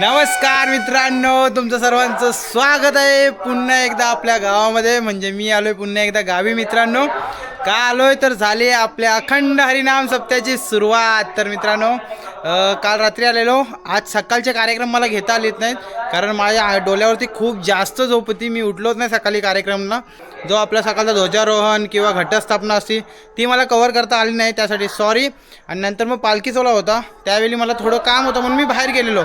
नमस्कार मित्रांनो, तुमचं सर्वांचं स्वागत आहे पुन्हा एकदा आपल्या गावामध्ये. म्हणजे मी आलोय पुन्हा एकदा गावी मित्रांनो. का आलोय तर झाली आपल्या अखंड हरिनाम सप्त्याची सुरुवात. तर मित्रांनो काल रात्री आलेलो. आज सकाळचे कार्यक्रम मला घेता आलेत नाहीत कारण माझ्या डोल्यावरती खूप जास्त झोप होती. मी उठलोच नाही सकाळी कार्यक्रमला. जो आपला सकाळचा ध्वजारोहण किंवा घटस्थापना असती ती मला कव्हर करता आली नाही, त्यासाठी सॉरी. आणि नंतर मग पालखी सोहळा होता, त्यावेळी मला थोडं काम होतं म्हणून मी बाहेर गेलेलो.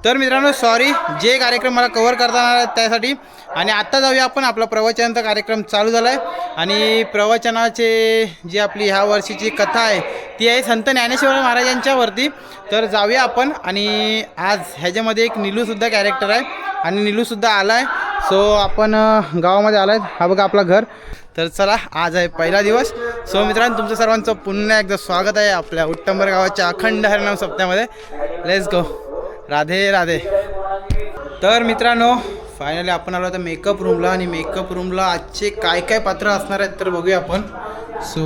तर मित्रांनो सॉरी, जे कार्यक्रम मला कव्हर करता येणार त्यासाठी. आणि आत्ता जाऊया आपण, आपला प्रवचनाचा कार्यक्रम चालू झाला आहे. आणि प्रवचनाचे जी आपली ह्या वर्षीची कथा आहे ती आहे संत ज्ञानेश्वर महाराजांच्यावरती. तर जाऊया आपण. आणि आज ह्याच्यामध्ये एक निलूसुद्धा कॅरेक्टर आहे आणि निलूसुद्धा आला आहे. सो आपण गावामध्ये आला आहे. हा बघा आपला घर. तर चला, आज आहे पहिला दिवस. सो मित्रांनो तुमचं सर्वांचं पुन्हा एकदा स्वागत आहे आपल्या उत्तंबर गावाच्या अखंड हरिनाम सप्त्यामध्ये. Let's go. राधे राधे. तर मित्रांनो फायनली आपण आलो आता मेकअप रूमला. आणि मेकअप रूमला आजचे काय काय पात्र असणार आहेत तर बघूया आपण. सो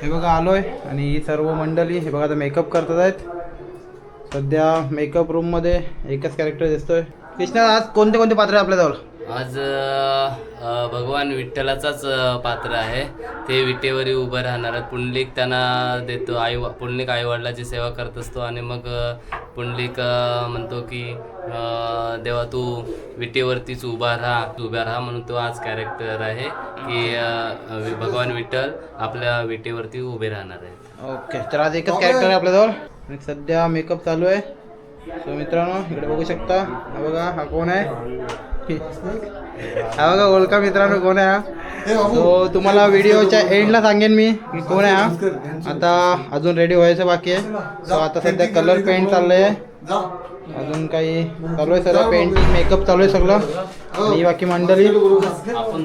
हे बघा आलो आहे आणि ही सर्व मंडळी हे बघा आता मेकअप करतात आहेत. सध्या मेकअप रूममध्ये एकच कॅरेक्टर दिसतोय. कृष्णा, आज कोणते कोणते पात्र आहे आपल्याजवळ? आज भगवान विठ्ठलाचाच पात्र आहे. ते विटेवरी उभं राहणार आहेत. पुंडलिक त्यांना देतो. पुंडलिक आईवडिलाची सेवा करत असतो आणि मग पुंडलिक म्हणतो की देवा तू विटेवरतीच उभा राहा म्हणून तो आज कॅरेक्टर आहे की भगवान विठ्ठल आपल्या विटेवरती उभे राहणार आहेत. ओके, तर आज एकच कॅरेक्टर आहे आपल्याजवळ आणि सध्या मेकअप चालू आहे. सो मित्रांनो इकडे बघू शकता. हा बघा, हा कोण आहे? हा बघा, ओळखा मित्रांनो कोण आहे हा. सो तुम्हाला व्हिडिओच्या एंडला सांगेन मी की कोण आहे हा. आता अजून रेडी व्हायचं बाकी आहे. सो आता सध्या कलर पेंट चाललं आहे, अजून काही चालू आहे. सगळं पेंटिंग मेकअप चालू आहे सगळं. आणि बाकी मंडळी आपण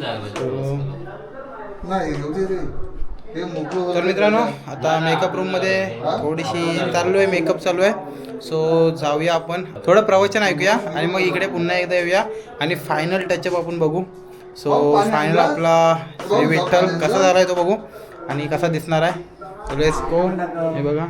तर मित्रांनो आता मेकअप रूममध्ये थोडीशी चालू आहे, मेकअप चालू आहे. सो जाऊया आपण, थोडं प्रवचन ऐकूया आणि मग इकडे पुन्हा एकदा येऊया आणि फायनल टचअप आपण बघू. सो फायनल आपला श्री विठ्ठल कसा झाला आहे तो बघू आणि कसा दिसणार आहे. Let's go. हे बघा,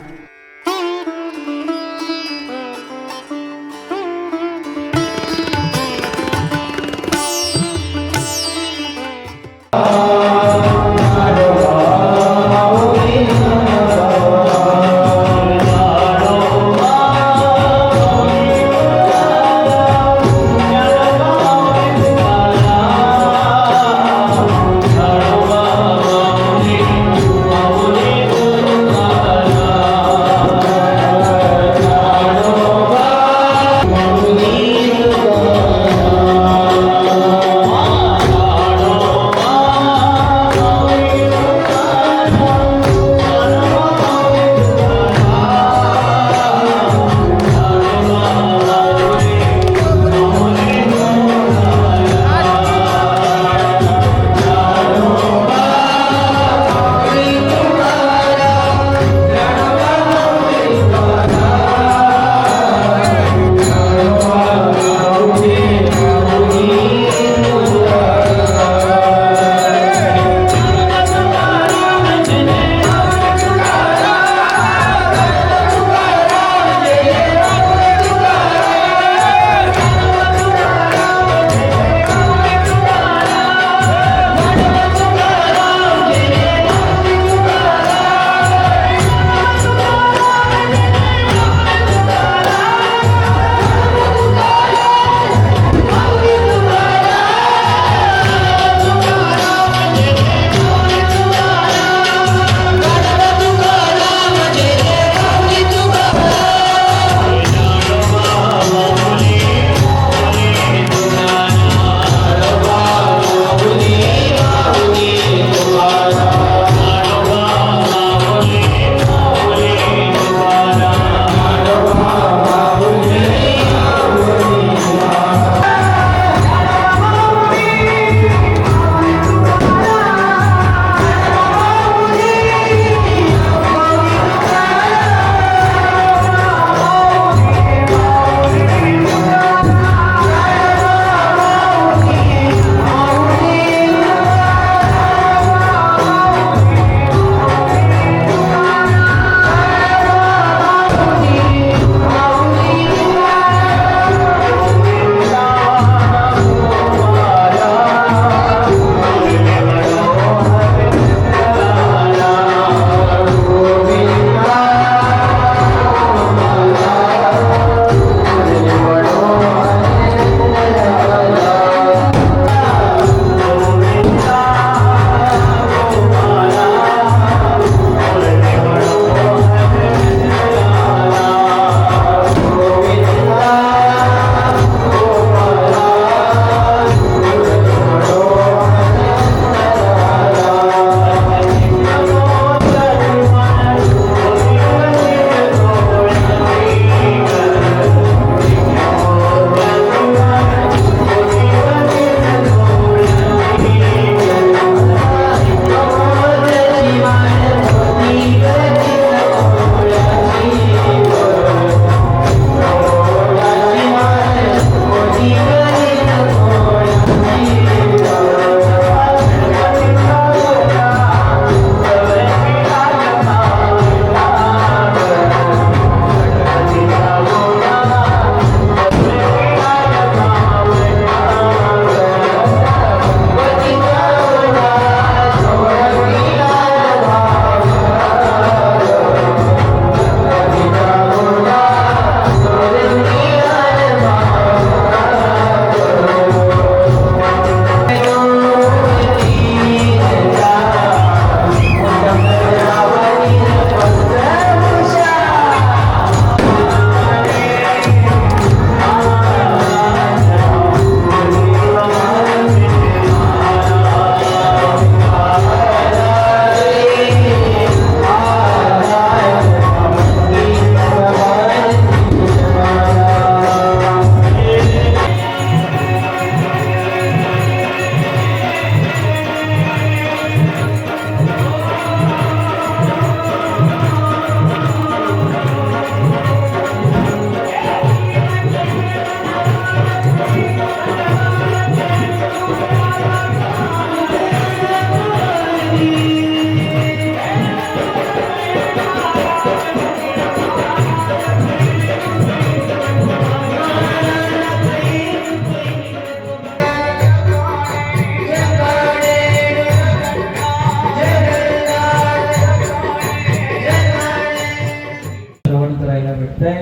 श्रवण करायला भेटतंय.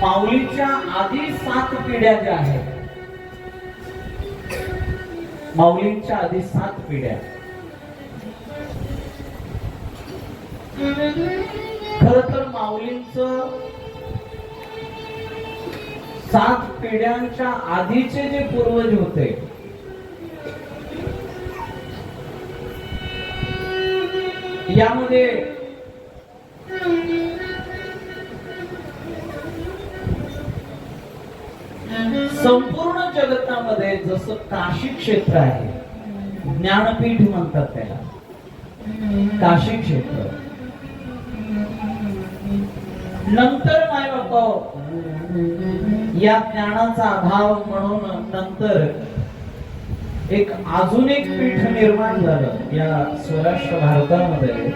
माऊलीच्या आधी 7 पिढ्या ज्या आहेत, माऊलींच्या आधी 7 पिढ्या. खर तर माऊलींचं 7 पिढ्यांच्या आधीचे जे पूर्वज होते, यामध्ये संपूर्ण जगतामध्ये जसं काशी क्षेत्र आहे, ज्ञानपीठ म्हणतात त्याला, काशी क्षेत्र. नंतर माय बापा या ज्ञानाचा अभाव म्हणून नंतर अजून एक पीठ निर्माण झालं या स्वराष्ट्र भारतामध्ये.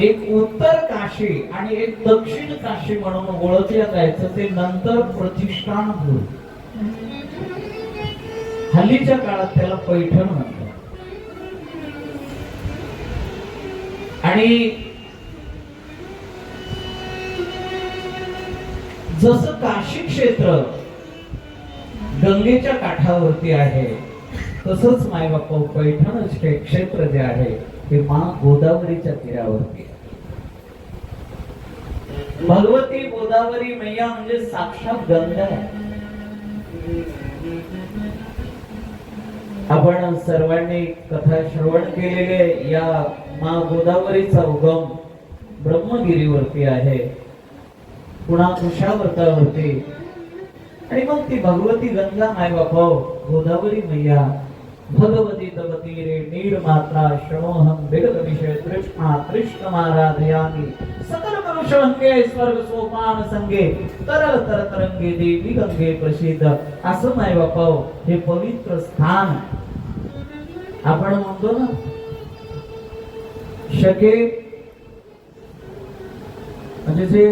एक उत्तर काशी आणि एक दक्षिण काशी म्हणून ओळखल्या जायचं. ते नंतर प्रतिष्ठानपूर, हल्लीच्या काळात त्याला पैठण म्हणतात. आणि जसं काशी क्षेत्र गंगेच्या काठावरती आहे, तसंच मायबापा पैठण क्षेत्र जे आहे ते मा गोदावरीच्या तीरावरती. भगवती गोदावरी मैया म्हणजे साक्षात गंगा. आपण सर्वांनी कथा श्रवण केलेले या मा गोदावरीचा उगम ब्रह्मगिरीवरती आहे, पुन्हा कुशावर्तावरती. आणि मग ती भगवती गंगा माय बापा गोदावरी मैया भगवती तव तीरे नीर मात्रा श्रमोहम विगत विषय तृष्णा तृष्णमाराधयामि सकल मनुष्यंगे स्वर्ग सोपान संगे तरल तर तरंगे देवी गंगे प्रसिद्ध. असं माय बापा हे पवित्र स्थान आपण म्हणतो ना, शके म्हणजे जे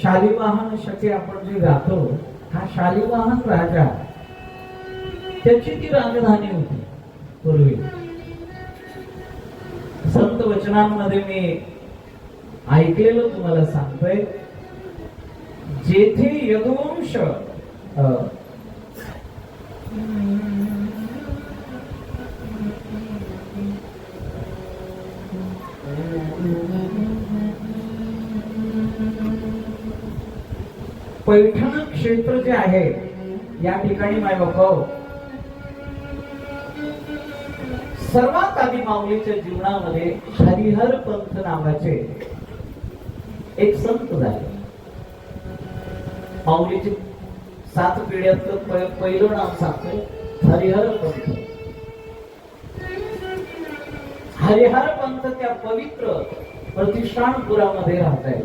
शालिवाहन शके आपण जे गातो, हा शालिवाहन राजा, त्याची ती राजधानी होती पूर्वी. संत वचनांमध्ये मी ऐकलेलं तुम्हाला सांगतोय, जेथे यदुवंश पैठण क्षेत्र जे आहे या ठिकाणी माय बापा सर्वात आधी माऊलीच्या जीवनामध्ये हरिहर पंथ नावाचे एक संत झाले. माऊलीचे 7 पिढ्यातलं पहिलं नाव सांगतोय हरिहर पंथ. हरिहर पंथ त्या पवित्र प्रतिष्ठानपुरामध्ये राहत आहेत,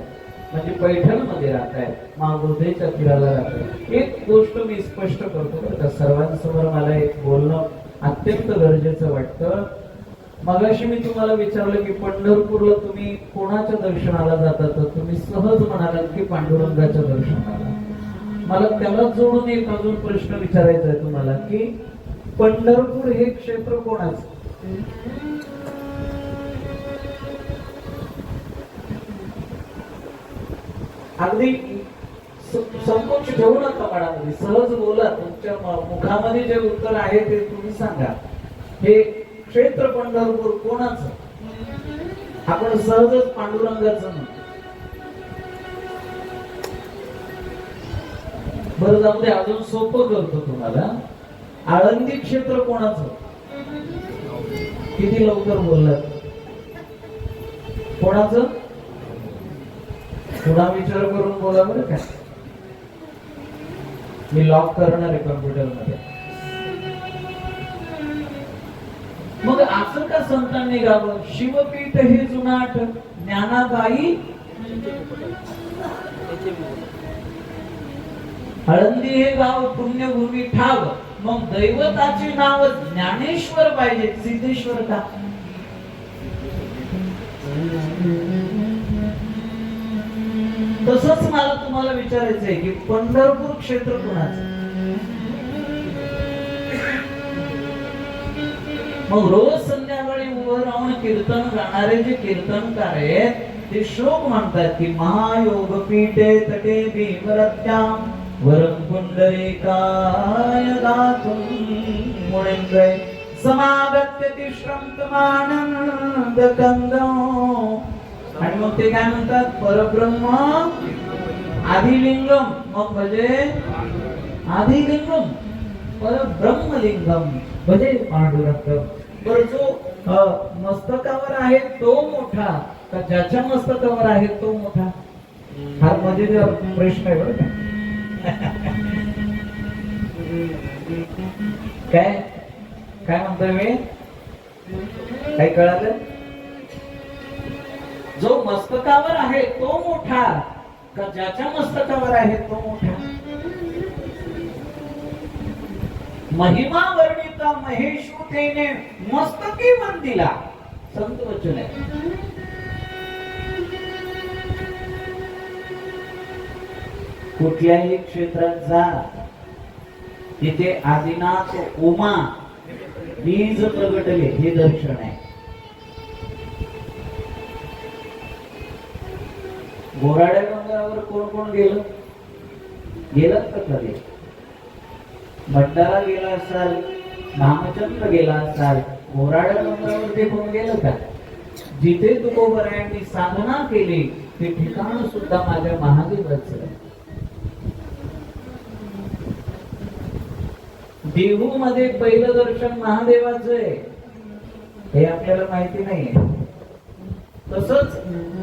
म्हणजे पैठण मध्ये राहत आहेत, महागोधेच्या तीराला राहत आहेत. एक गोष्ट मी स्पष्ट करतो का सर्वांसमोर, मला एक बोलणं अत्यंत गरजेचं वाटतं. मगाशी मी तुम्हाला विचारलं की पंढरपूरला तुम्ही कोणाच्या दर्शनाला जाता, तर तुम्ही सहज म्हणालात की पांडुरंगाच्या दर्शनाला. मला त्याला जोडून एक अजून प्रश्न विचारायचा आहे तुम्हाला की पंढरपूर हे क्षेत्र कोणाचं? अगदी संकोच ठेवू नका मनामध्ये, सहज बोला. तुमच्या मुखामध्ये जे उत्तर आहे ते तुम्ही सांगा. हे क्षेत्र पंढरपूर कोणाचं? आपण सहजच पांडुरंगाचं म्हणतो. बरं जाऊ दे, अजून सोपं करतो तुम्हाला. आळंदी क्षेत्र कोणाचं? किती लवकर बोललात. कोणाचं? पुन्हा विचार करून बोला बरं का. मी लॉक करणार आहे कम्प्युटर मध्ये. मग असं का संतांनी गावं? शिवपीठ हे जुनाट ज्ञानाबाई आळंदी हे गाव पुण्यभूमी ठाव, मग दैवताचे नाव ज्ञानेश्वर पाहिजे, सिद्धेश्वर का? तसंच मला तुम्हाला विचारायचंय की पंढरपूर क्षेत्र कोणाचं? मग रोज संध्याकाळी उभं राहून कीर्तन गाणारे जे कीर्तनकार आहेत ते श्लोक म्हणतात की महायोग पीठे तटे भीमरत्याम वरं पुंडरीकाय गातुं मुनिंद्रय समागत्य तिश्रमतमानंद कंदो. आणि मग ते काय म्हणतात? परब्रह्म आदिलिंगम, मग म्हणजे आदिलिंगम परब्रह्मलिंगम म्हणजे पांडुरंग. बरं, जो मस्तकावर आहे तो मोठा का ज्याच्या मस्तकावर आहे तो मोठा? हा मजेदार प्रश्न आहे बरं का. काय काय म्हणतोय मी? काय कळालं? जो मस्तकावर आहे तो मोठा का ज्याच्या मस्तकावर आहे तो मोठा? महिमा वर्णिता महेशूतेने मस्तकी वंदिला, संत वचन आहे. कुठल्याही क्षेत्रात जा, तिथे आदिनाथ उमा बीज प्रगटले हे दर्शन आहे. बोराड्या डोंगरावर कोण कोण गेलं? गेलात का कधी? भंडारा गेला असाल, रामचंद्र गेला असाल, बोराड्या डोंगरावर ते कोण गेलं का? जिथे तुकोबरायांनी साधना केली ते ठिकाण सुद्धा माझ्या महादेवाचं आहे. देहू मध्ये पहिलं दर्शन महादेवाचं आहे हे आपल्याला माहिती नाहीये. तसंच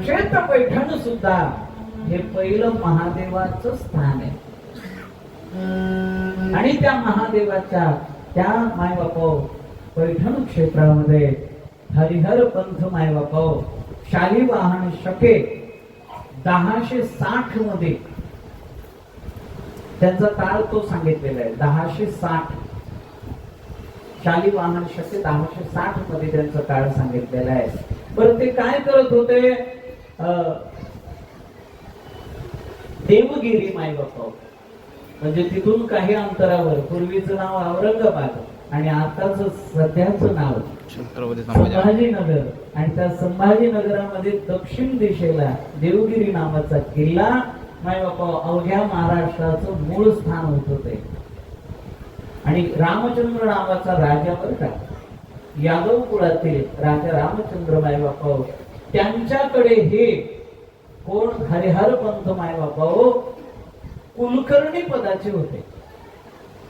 क्षेत्र पैठण सुद्धा हे पहिलं महादेवाचं स्थान आहे. आणि त्या महादेवाच्या त्या मायबापाव पैठण क्षेत्रामध्ये हरिहर पंथ मायबापाव शालिवाहन शके 1060 मध्ये त्यांचा काळ तो सांगितलेला आहे. 1060 शालिवाहन शके 1060 मध्ये त्यांचा काळ सांगितलेला आहे. बरं, ते काय करत होते? देवगिरी मायबापाव म्हणजे तिथून काही अंतरावर, पूर्वीचं नाव औरंगाबाद आणि आताच सध्याचं नाव संभाजीनगर. आणि त्या संभाजीनगरामध्ये दक्षिण दिशेला देवगिरी नावाचा किल्ला मायबापा अवघ्या महाराष्ट्राचं मूळ स्थान होत ते. आणि रामचंद्र नावाचा राजा बरं का, यादव कुळातील राजा रामचंद्र मायबापा, त्यांच्याकडे हे कोण? हरिहर पंथ मायबापा कुलकर्णी पदाचे होते.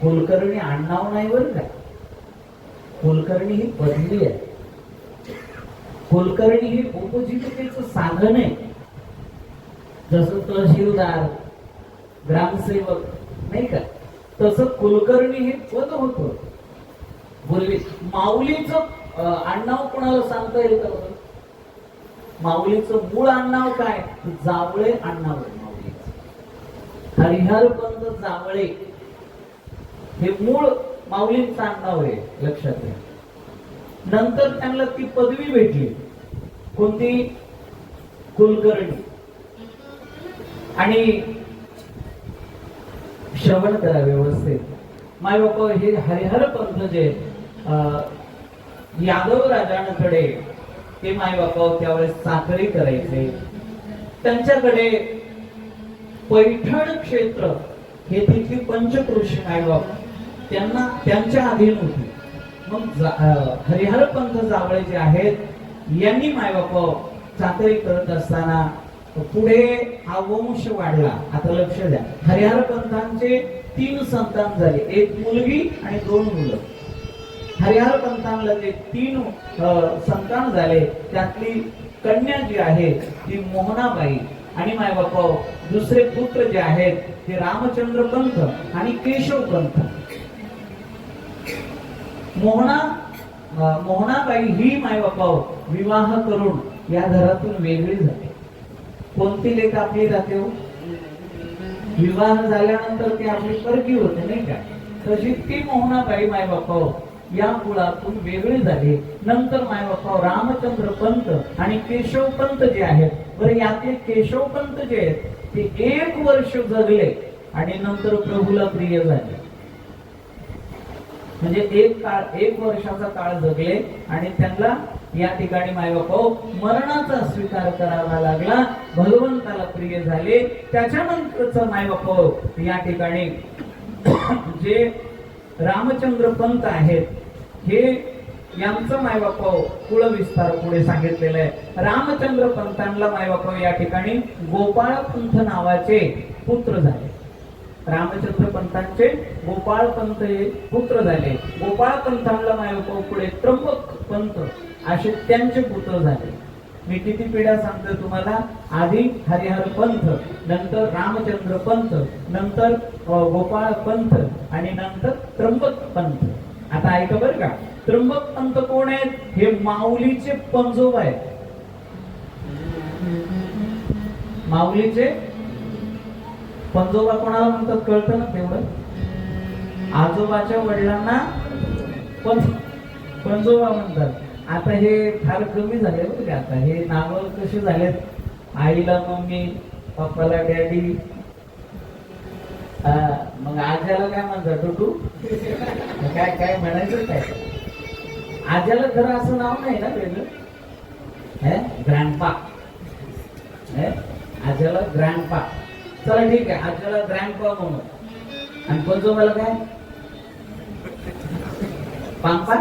कुलकर्णी आडनाव नाही बरं का, कुलकर्णी ही पदवी आहे. कुलकर्णी ही उपजीविकेचं साधन आहे. जसं तहसीलदार, ग्रामसेवक नाही का, तसं कुलकर्णी हे पद होतं. पूर्वी माऊलीचं आडनाव कोणाला सांगता येईल का? माऊलीचं मूळ आडनाव काय? जावळे आडनाव आहे माऊलीचं. हरिहर पंत जावळे हे मूळ माऊलींचं आडनाव आहे, लक्षात घ्या. नंतर त्यांना ती पदवी भेटली, कोणती? कुलकर्णी. आणि श्रवण करा व्यवस्थित मायबापा, हे हरिहर पंत जे यादव राजांकडे ते मायबापा त्यावेळेस चाकरी करायचे. त्यांच्याकडे पैठण क्षेत्र हे तिथली पंचकृषी मायबाप त्यांना त्यांच्या अधीन होती. मग हरिहर पंत जावळे जे आहेत यांनी मायबापा चाकरी करत असताना पुढे हा वंश वाढला. आता लक्ष द्या, हरिहर पंतांचे 3 संतान झाले, 1 मुलगी आणि 2 मुलं. हरिहर पंतांना जे 3 संतान झाले त्यातली कन्या जी आहे ती मोहनाबाई आणि मायबापा दुसरे पुत्र जे आहेत ते रामचंद्र पंत आणि केशव पंत. मोहनाबाई ही मायबापा विवाह करून या घरातून वेगळी झाली. कोणती लेख आपली राहते हो? विवाह झाल्यानंतर ती आपली परकी होते नाही का? तशी ती मोहनाबाई मायबापा या कुळातून वेगळी झाली. नंतर मायबापा रामचंद्र पंत आणि केशव पंत जे आहेत, बरं यातले केशव पंत जे आहेत ते 1 वर्ष जगले आणि नंतर प्रभूला प्रिय झाले. म्हणजे एक वर्षाचा काळ जगले आणि त्यांना या ठिकाणी मायबापा मरणाचा स्वीकार करावा लागला, भगवंताला प्रिय झाले. त्याच्यानंतरच मायबापा या ठिकाणी जे रामचंद्र पंत आहेत हे यांचं मायबापा कुळ विस्तार पुढे सांगितलेलं आहे. रामचंद्र पंतांना मायबापा या ठिकाणी गोपाळ पंत नावाचे पुत्र झाले. रामचंद्र पंतांचे गोपाळ पंत हे पुत्र झाले. गोपाळ पंतांना मायबापा पुढे त्र्यंबक पंत असे त्यांचे पुत्र झाले. मी किती पिढ्या सांगतो तुम्हाला. आधी हरिहर पंत, नंतर रामचंद्र पंत, नंतर गोपाळ पंत आणि नंतर त्र्यंबक पंत. आता ऐका बरं का, त्र्यंबक पंत कोण आहेत? हे माऊलीचे पंजोबा आहेत. माऊलीचे पंजोबा कोणाला म्हणतात कळतं ना तेवढं? आजोबाच्या वडिलांना पंजोबा म्हणतात. आता हे फार कमी झाले बरं का. आता हे नाव कसे झालेत? आईला मम्मी, पप्पाला डॅडी, मग आज्याला काय म्हणतात? टुटू. काय काय म्हणायचं काय? आज्याला खरं असं नाव नाही ना वेगळं, ग्रँडपा. आज्याला ग्रँडपा. चला ठीक आहे, आज्याला ग्रँडपा म्हणून. आणि पंजोबाला काय? पांपा.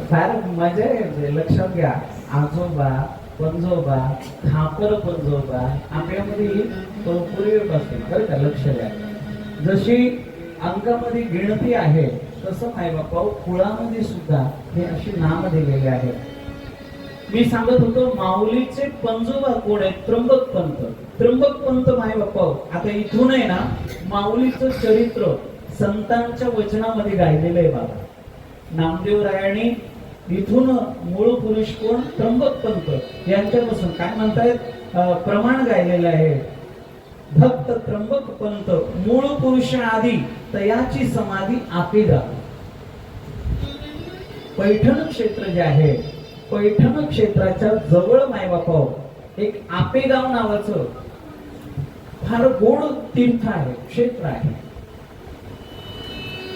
फार मजा आहे. लक्षात घ्या, आजोबा, पंजोबा, खापर पंजोबा आपल्यामध्ये पूर्वीपासून बरं का. लक्ष द्या, जशी अंकामध्ये गिणती आहे तसं मायबापा कुळामध्ये सुद्धा हे अशी नाम दिलेले आहेत. मी सांगत होतो माऊलीचे पंजोबा कोण आहेत? त्र्यंबक पंत. त्र्यंबक पंत मायबापा. आता इथून आहे ना माऊलीचं चरित्र संतांच्या वचनामध्ये गायलेलं आहे बाबा. नामदेव रायांनी इथून मूळ पुरुष कोण? त्र्यंबक पंत यांच्यापासून काय म्हणतायत प्रमाण गायलेलं आहे. भक्त त्र्यंबक पंत मूळ पुरुष आधी तयाची समाधी आपेगा. पैठण क्षेत्र जे आहे, पैठण क्षेत्राच्या जवळ मायबापा एक आपेगाव नावाचं फार गोड तीर्थ आहे, क्षेत्र आहे.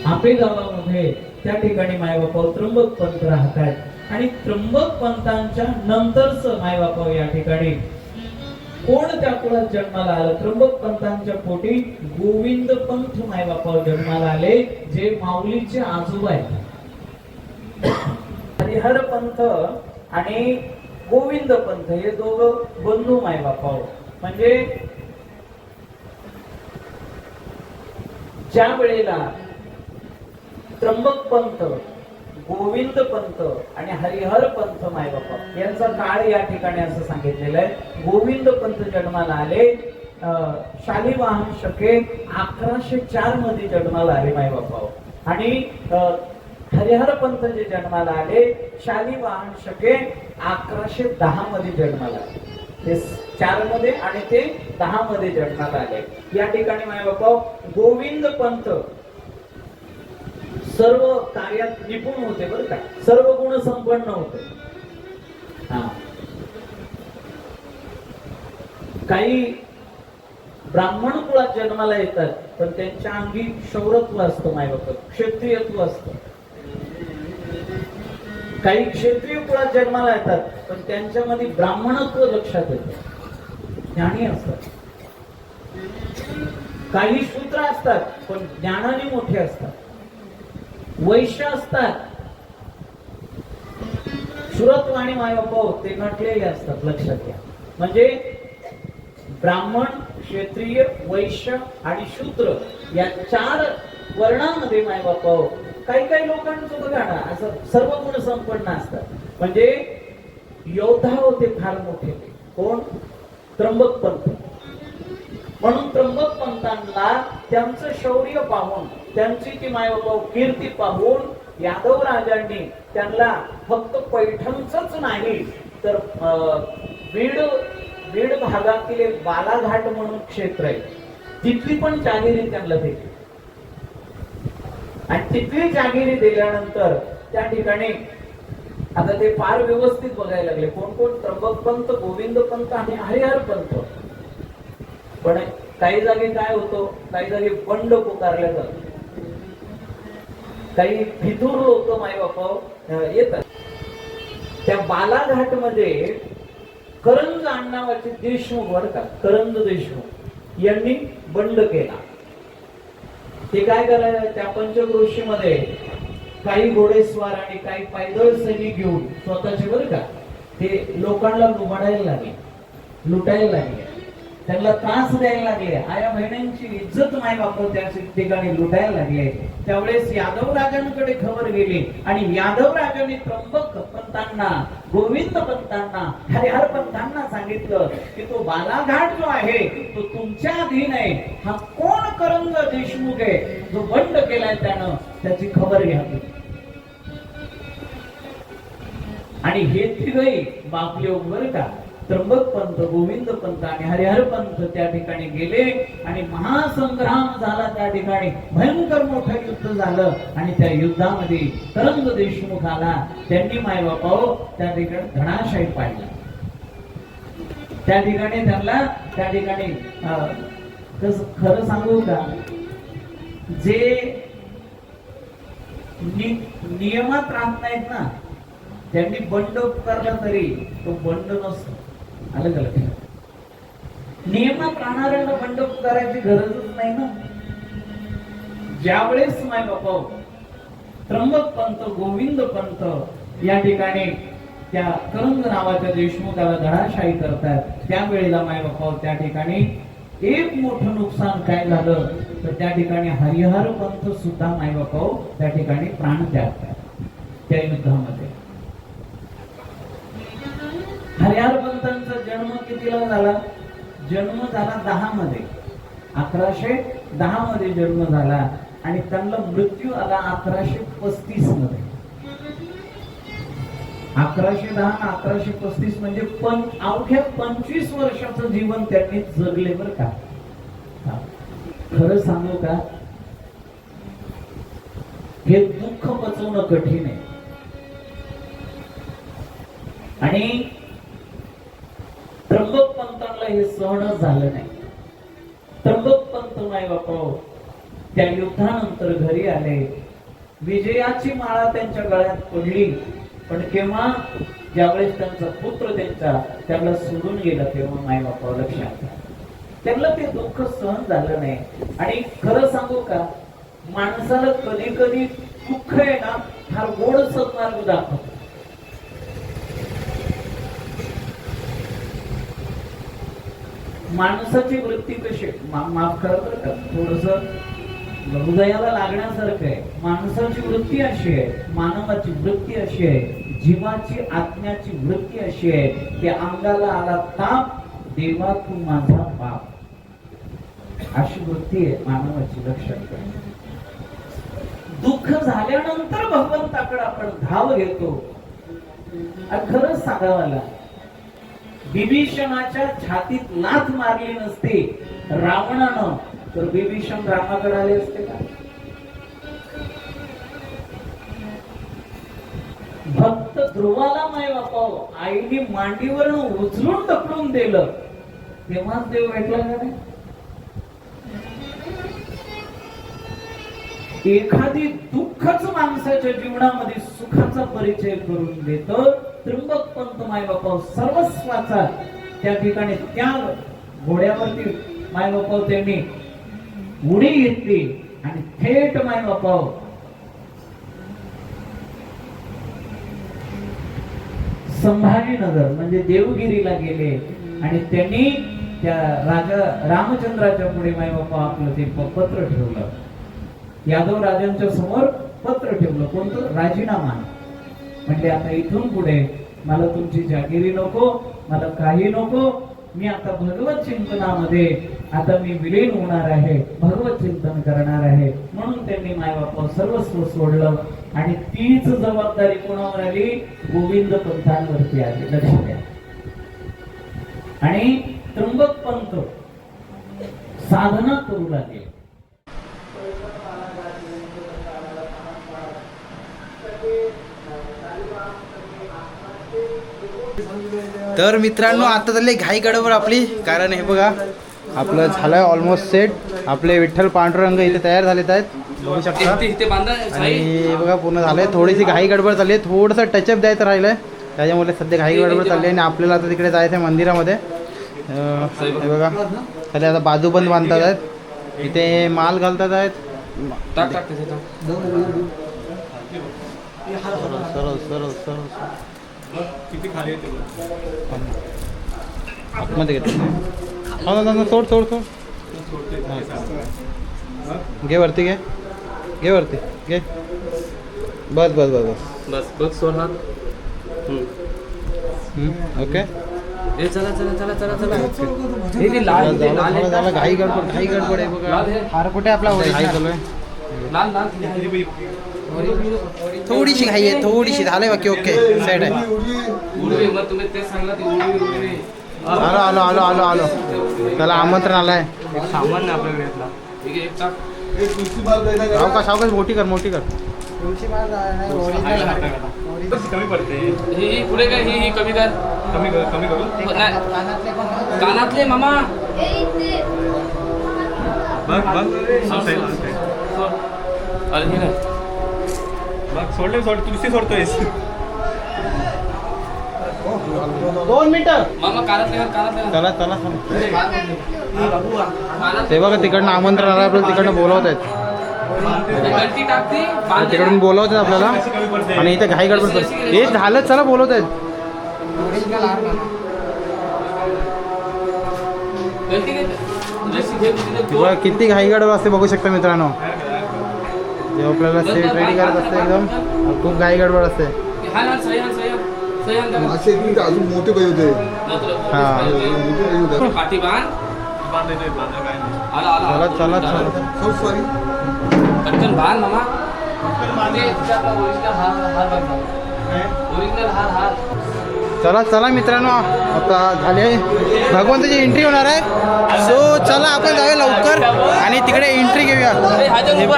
आपेगावामध्ये त्या ठिकाणी मायबापा त्र्यंबक पंत राहतात. आणि त्र्यंबक पंतांच्या नंतरच मायबापा या ठिकाणी कोण त्या कुळात जन्माला आलं? त्र्यंबक पंतांच्या पोटी गोविंद पंत मायबापा जन्माला आले, जे माऊलीचे आजोबा आहेत. हरिहर पंत आणि गोविंद पंत हे दोघं बंधू मायबापा. म्हणजे ज्या वेळेला त्र्यंबक पंत, गोविंद पंत आणि हरिहर पंत मायबापा यांचा काळ या ठिकाणी असं सांगितलेलं आहे. गोविंद पंत जन्माला आले शालिवाहन शके 1104 मध्ये जन्माला आले मायबापा. आणि हरिहर पंत जे जन्माला आले शालिवाहन शके 1110 मध्ये जन्माला आले. ते 4 मध्ये आणि ते 10 मध्ये जन्माला आले. या ठिकाणी मायबापा गोविंद पंत सर्व कार्यात निपुण होते बरं का. सर्व गुण संपन्न होते. काही ब्राह्मण कुळात जन्माला येतात पण त्यांच्या अंगी शौरत्व असतं मायबाप, क्षत्रियत्व असतं. काही क्षत्रिय कुळात जन्माला येतात पण त्यांच्यामध्ये ब्राह्मणत्व लक्षात येतं, ज्ञानी असतात. काही शूद्र असतात पण ज्ञानाने मोठे असतात. वैश्य असतात, सुरत्व आणि मायबाप ते नटलेले असतात. लक्षात घ्या. म्हणजे ब्राह्मण, क्षत्रिय, वैश्य आणि शूद्र या 4 वर्णांमध्ये मायबाप काही काही लोकांचं बघा ना असं सर्व गुण संपन्न असतात. म्हणजे योद्धा होते फार मोठे. कोण? त्र्यंबक पंत. म्हणून त्र्यंबक पंतांना त्यांचं शौर्य पाहून, त्यांची ती मायबाप कीर्ती पाहून यादव राजांनी त्यांना फक्त पैठणच नाही तर बीड भागातील एक बालाघाट म्हणून क्षेत्र आहे, तिथली पण जागिरी त्यांना दिली. आणि तिथली जागिरी दिल्यानंतर त्या ठिकाणी आता ते फार व्यवस्थित बघायला लागले, कोण कोण त्र्यंबक पंत, गोविंद पंत आणि हरिहर पंत. पण काही जागी काय होतो, काही जागी बंड पुकारल्या जातात, काही फितूर लोक माय बापा येतात. त्या बालाघाट मध्ये करंज नावाचे देशमुख, बरं का, करंज देशमुख यांनी बंड केला. ते काय करायला, त्या पंचक्रोशीमध्ये काही घोडेस्वार आणि काही पायदळ सैनिक घेऊन स्वतःचे, बरं का, ते लोकांना लुबाडायला लागले, लुटायला लागले, त्यांना त्रास द्यायला लागले, आया बहिणींची इज्जत माय बाप त्या ठिकाणी लुटायला लागले. त्यावेळेस यादव राजांकडे खबर गेली आणि यादव राजांनी त्र्यंबक पंतांना, गोविंद पंतांना, हरिहर पंतांना सांगितलं की तो बालाघाट जो आहे तो तुमच्या अधीन आहे. हा कोण करंज देशमुख आहे जो बंड केलाय, त्यानं त्याची खबर घ्यावी. आणि हे तिघही बापले, बरं का, त्र्यंबक पंत, गोविंद पंत आणि हरिहर पंत त्या ठिकाणी गेले आणि महासंग्राम झाला. त्या ठिकाणी भयंकर मोठं युद्ध झालं आणि त्या युद्धामध्ये करंज देशमुख आला. त्यांनी मायबापाव त्या ठिकाणी धनाशाही पाडला. त्या ठिकाणी त्यांना त्या ठिकाणी खरं सांगू का, जे नियमात राहत नाहीत ना, त्यांनी बंड पुकारला तरी तो बंड नसतो. अलग अलग नियमात राहणाऱ्यांना बंड पुकारायची गरजच नाही ना. ज्यावेळेस माय बापा त्र्यंबक पंत, गोविंद पंत या ठिकाणी त्या करंज नावाच्या देशमुखाला धडाशाही करतात, त्यावेळेला माय बापा त्या ठिकाणी एक मोठं नुकसान काय झालं तर त्या ठिकाणी हरिहर पंत सुद्धा माय बापा त्या ठिकाणी प्राण त्यागतात त्या युद्धामध्ये. हरिहर पंतांचा जन्म कितीला झाला? जन्म झाला 10 मध्ये, 1110 मध्ये जन्म झाला आणि त्यांना मृत्यू आला 1135 मध्ये. 1110 आणि 1135 म्हणजे अवघ्या 25 वर्षाचं जीवन त्यांनी जगले, बरं का. खरं सांगू का, हे दुःख पचवणं कठीण आहे. आणि त्र्यंबक पंतांना हे सहनच झालं नाही. त्र्यंबक पंत माय बापा त्या युद्धानंतर घरी आले, विजयाची माळा त्यांच्या गळ्यात पडली. पण केव्हा, ज्यावेळेस त्यांचा पुत्र त्यांना सोडून गेला, तेव्हा माय बापा लक्षात त्यांना ते दुःख सहन झालं नाही. आणि खरं सांगू का, माणसाला कधी कधी दुःख आहे ना फार गोड सत्मार्ग दाखवतो. माणसाची वृत्ती कशी, माफ करा बरं का, थोडस हृदयाला लागण्यासारखं आहे. माणसाची वृत्ती अशी आहे, मानवाची वृत्ती अशी आहे, जीवाची आत्म्याची वृत्ती अशी आहे की अंगाला आला ताप, देवा तू माझा बाप, अशी वृत्ती आहे मानवाची. लक्षात घ्या, दुःख झाल्यानंतर भगवंताकडे आपण धाव घेतो. खरंच सांगावाला, विभीषणाच्या छातीत लाथ मारली नसती रावणानं तर विभीषण रामाकडे आले असते का? भक्त ध्रुवाला माय बापा आईने मांडीवरून उचलून ढकलून दिलं, तेव्हाच देव भेटला का नाही? एखादी दुःखच माणसाच्या जीवनामध्ये सुखाचा परिचय करून देतं. त्र्यंबक पंत माय बापा सर्वस्वाचा त्या ठिकाणी त्याग घोड्यावरती माय बापा त्यांनी उडी घेतली आणि थेट माय बापा संभाजीनगर म्हणजे देवगिरीला गेले आणि त्यांनी त्या राजा रामचंद्राच्या पुढे माय बापा आपलं ते पत्र ठेवलं. यादव राजांच्या समोर पत्र ठेवलं, कोणतं? राजीनामा. म्हणजे आता इथून पुढे मला तुमची जागिरी नको, मला काही नको, मी आता भगवत चिंतनामध्ये आता मी विलीन होणार आहे, भगवत चिंतन करणार आहे. म्हणून त्यांनी मायबापा सर्वस्व सोडलं. आणि तीच जबाबदारी कोणावर आली? गोविंद पंतांवरती आली. लक्ष द्या. आणि त्र्यंबक पंत साधना करू लागले. तर मित्रांनो आता झाली घाई गडबड आपली, कारण हे बघा आपलं झालंय ऑलमोस्ट सेट. आपले विठ्ठल पांडुरंग इथे तयार झालेत आहेत, बघू शकता. आणि बघा पूर्ण झालंय. थोडीशी घाई गडबड चालली आहे, थोडंसं टचअप द्यायचं राहिलंय, त्याच्यामुळे सध्या घाई गडबड चालली आहे. आणि आपल्याला आता तिकडे जायचं आहे मंदिरामध्ये. हे बघा खाली आता बाजूबंद बांधतात आहेत, इथे माल घालतात आहेत. सरळ सरळ सरळ आतमध्ये घेतो. हो ना, सोड सोड सोड. घे वरती, घे घे वरती, घे. बस बस बस बस बस बघ सोड हात. ओके. चला चला चला चला चला. झालं घाई गडबड, घाई गडबड आहे बघा. हार कुठे आपला घाई चालू आहे. थोडीशी घाई आहे, थोडीशी. झालंय बाकी ओके साईड आहे. तुम्ही तेच सांगला ती उडवी. आलो आलो आलो आलो आलो. त्याला आमंत्रण आलंय. सामान नाही आपल्याकडे घेतला. ठीक आहे, एक टाक. सावकाश सावकाश, मोठी कर मोठी कर. कमी पडते. ही पुढे काय, ही कमी कर. कमी करू. नाही. कानातले मामा. बघ अरे हे नाही. सोड तुलसी सोडतोयस. 2 मिनिटं. मामा कानातले कर, कानातले कर. चला चला. कानातले. ते बघा तिकडनं आमंत्रण आलं, आपल्याला तिकडनं बोलवत आहेत. घंटी टाकते. तिकडून बोलवत आहेत आपल्याला. आणि इथे घाई गडबड कर. हे झालं, चला बोलवत आहेत. घंटी घे. बघा किती घाई गडबड असते बघू शकता मित्रांनो. जेव्हा आपल्याला सेट रेडी करत असते एकदम खूप घाई गडबड असते. अजून मोठे पाहिजे होते. पाठी बांध. आला चला चला चला. सॉरी. पटकन बांध मामा. ओरिजिनल हार. चला चला मित्रांनो, आता झाले भगवंताची एंट्री होणार आहे. सो चला आपण जाऊया लवकर आणि तिकडे एंट्री घेऊया.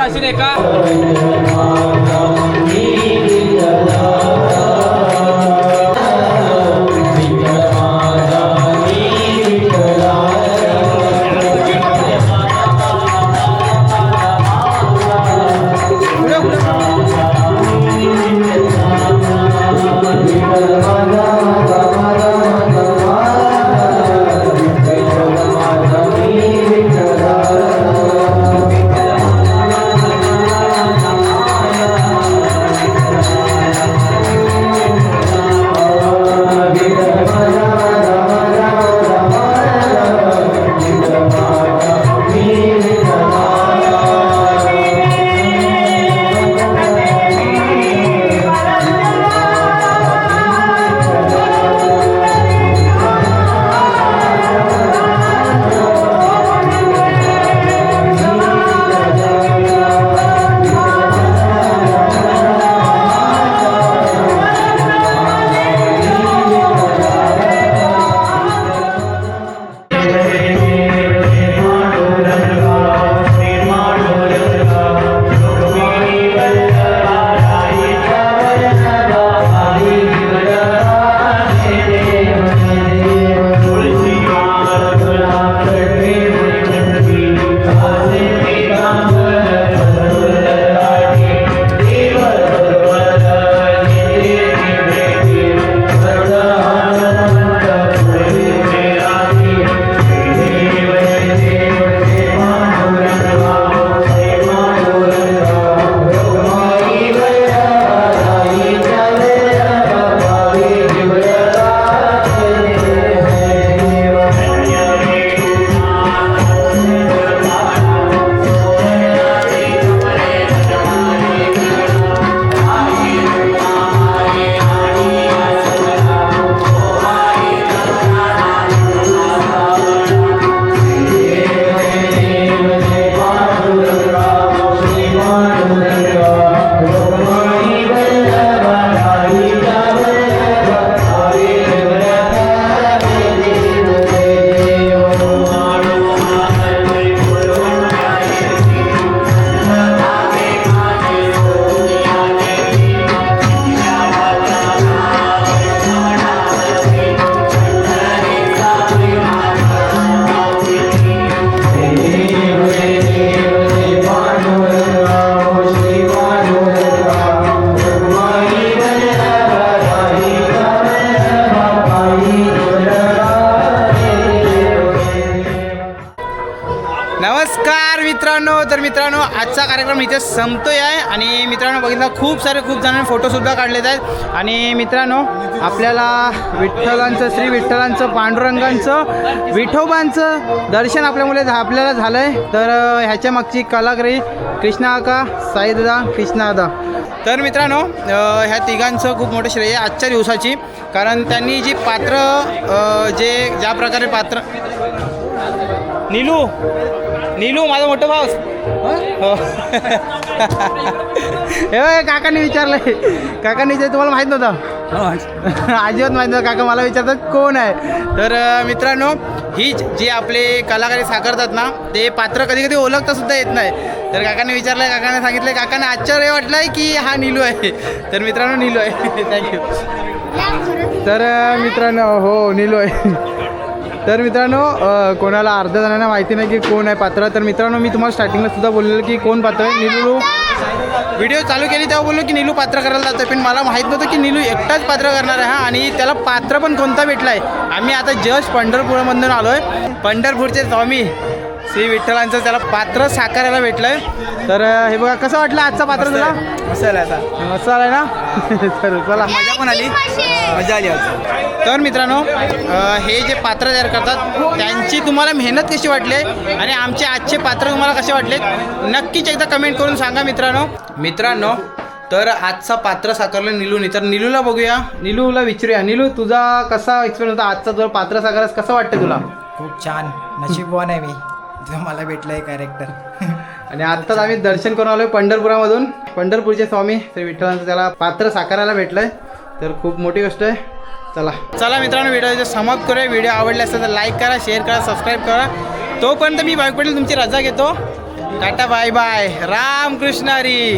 अशी का. नमस्कार मित्रांनो. तर मित्रांनो आजचा कार्यक्रम इथे संपतोय आहे आणि मित्रांनो बघितला खूप जणांनी फोटोसुद्धा काढलेत आहेत. आणि मित्रांनो आपल्याला विठ्ठलांचं श्री विठ्ठलांचं पांडुरंगांचं विठोबांचं दर्शन आपल्याला झालं आहे. तर ह्याच्या मागची कलाकारी कृष्णा काका, साईदादा, कृष्णादा. तर मित्रांनो ह्या तिघांचं खूप मोठं श्रेय आहे आजच्या दिवसाची. कारण त्यांनी जी पात्र ज्या प्रकारे पात्र नीलू माझा मोठा भाऊ हो. हे काकांनी विचारलं तुम्हाला माहीत नव्हतं अजिबात माहीत नव्हतं. काका मला विचारतात कोण आहे. तर मित्रांनो ही जी आपले कलाकारी साकारतात ना ते पात्र कधी कधी ओळखता सुद्धा येत नाही. तर काकांनी विचारलं, काकाने सांगितलं, काकांना आश्चर्य वाटलं आहे की हा नीलू आहे. तर मित्रांनो नीलू आहे. थँक्यू. तर मित्रांनो हो नीलू आहे. तर मित्रांनो कोणाला अर्ध्या जणांना माहिती नाही की कोण आहे पात्र. तर मित्रांनो मी तुम्हाला स्टार्टिंगला सुद्धा बोललेलं की कोण पात्र आहे. नीलू व्हिडिओ चालू केली तेव्हा बोललो की नीलू पात्र करायला जातो, पण मला माहीत नव्हतं की नीलू एकटाच पात्र करणार आहे. हा आणि त्याला पात्र पण कोणता भेटला आहे. आम्ही आता जस्ट पंढरपूरमधून आलो आहे. पंढरपूरचे स्वामी श्री विठ्ठलांचं त्याला पात्र साकारायला भेटलं आहे. तर हे बघा कसं वाटलं आजचा पात्र तुला. मसाला आहे ना. तर चला मजा पण आली, मजा आली आज. तर मित्रांनो हे जे पात्र तयार करतात त्यांची तुम्हाला मेहनत कशी वाटली आणि आमचे आजचे पात्र तुम्हाला कसे वाटले नक्कीच एकदा कमेंट करून सांगा मित्रांनो. तर आजचा पात्र साकारलं नीलूने. तर नीलूला बघूया, नीलूला विचारूया. नीलू तुझा कसा एक्सपिरियन्स होता आजचा जो पात्र साकारस कसं वाटतं तुला. खूप छान, नशीबवान आहे मी जो मला भेटलं आहे कॅरेक्टर. आणि आत्ताच आम्ही दर्शन करून आलोय पंढरपुरामधून. पंढरपूरचे स्वामी श्री विठ्ठलांचं त्याला पात्र साकारायला भेटलंय. तर खूप मोठी गोष्ट आहे. चला मित्रांनो व्हिडिओ समाप्त करूया. व्हिडिओ आवडला असेल तर लाईक करा, शेअर करा, सबस्क्राईब करा. तोपर्यंत मी बाईक पटेल तुमची रजा घेतो. Tata bye bye. Ram Krishna Hari.